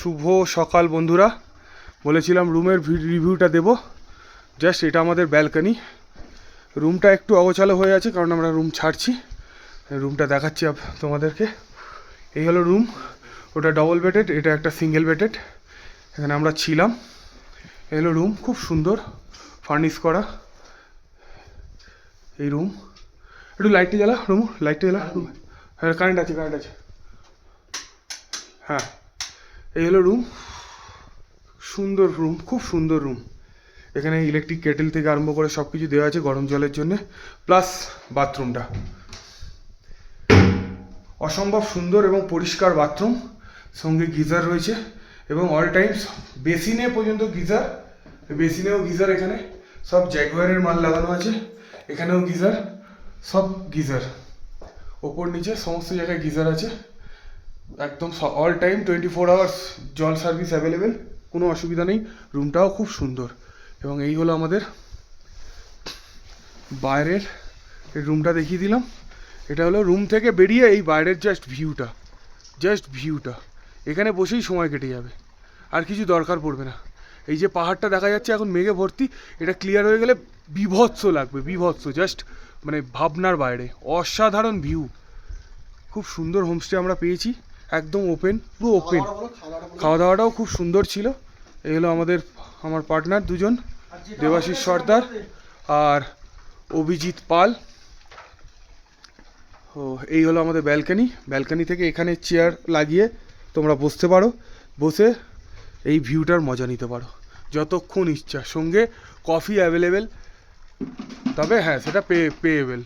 শুভ সকাল বন্ধুরা। বলেছিলাম রুমের রিভিউটা দেব। জাস্ট এটা আমাদের ব্যালকনি। রুমটা একটু অগোছালো হয়ে আছে কারণ আমরা রুম ছাড়ছি। রুমটা দেখাচ্ছি তোমাদেরকে। এই হলো রুম, ওটা ডবল বেডেড, এটা একটা সিঙ্গেল বেডেড। এখানে আমরা ছিলাম। এই হলো রুম, খুব সুন্দর ফার্নিশ করা এই রুম। একটু লাইটটা জ্বালা, রুম লাইটটা জ্বালা। হ্যাঁ কারেন্ট আছে, কারেন্ট আছে। হ্যাঁ এই হলো রুম, সুন্দর রুম, খুব সুন্দর রুম। এখানে ইলেকট্রিক কেটেল থেকে আরম্ভ করে সব কিছু দেওয়া আছে গরম জলের জন্য, প্লাস বাথরুমটা অসম্ভব সুন্দর এবং পরিষ্কার বাথরুম। সঙ্গে গিজার রয়েছে এবং অল টাইমস বেসিনে পর্যন্ত গিজার, বেসিনেও গিজার। এখানে সব জ্যাগুয়ারের মাল লাগানো আছে। এখানেও গিজার, সব গিজার, ওপর নিচে সমস্ত জায়গায় গিজার আছে। একদম অল টাইম 24 আওয়ার্স জল সার্ভিস অ্যাভেলেবেল, কোনো অসুবিধা নেই। রুমটাও খুব সুন্দর। এবং এই হলো আমাদের বাইরের রুমটা দেখিয়ে দিলাম। এটা হলো রুম থেকে বেরিয়ে এই বাইরের জাস্ট ভিউটা। এখানে বসেই সময় কেটে যাবে, আর কিছু দরকার পড়বে না। এই যে পাহাড়টা দেখা যাচ্ছে এখন মেঘে ভর্তি, এটা ক্লিয়ার হয়ে গেলে বীভৎস লাগবে, বীভৎস, জাস্ট মানে ভাবনার বাইরে। অসাধারণ ভিউ, খুব সুন্দর হোমস্টে আমরা পেয়েছি, একদম ওপেন, পুরো ওপেন। খাওয়া দাওয়াটাও খুব সুন্দর ছিল। এই হলো আমার পার্টনার দুজন, দেবাশিস সর্দার আর অভিজিৎ পাল। ও এই হলো আমাদের ব্যালকনি থেকে এখানে চেয়ার লাগিয়ে তোমরা বসতে পারো, বসে এই ভিউটার মজা নিতে পারো যতক্ষণ ইচ্ছা। সঙ্গে কফি অ্যাভেলেবেল, তবে হ্যাঁ সেটা পেয়েবেল।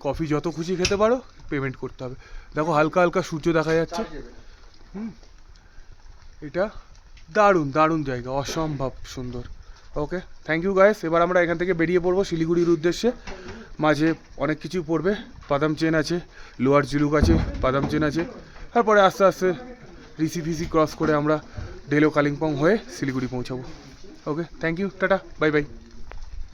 কফি যত খুশি খেতে পারো, পেমেন্ট করতে হবে। দেখো হালকা হালকা সূর্য দেখা যাচ্ছে। এটা দারুণ জায়গা, অসম্ভব সুন্দর। ওকে, থ্যাংক ইউ গাইস। এবার আমরা এখান থেকে বেরিয়ে পড়বো শিলিগুড়ির উদ্দেশ্যে। মাঝে অনেক কিছুই পড়বে, বাদাম চেন আছে, লোয়ার ঝিলুক আছে, বাদাম চেন আছে। তারপরে আস্তে আস্তে রিসি ক্রস করে আমরা ডেলো কালিম্পং হয়ে শিলিগুড়ি পৌঁছাবো। Okay, thank you, tata, bye by.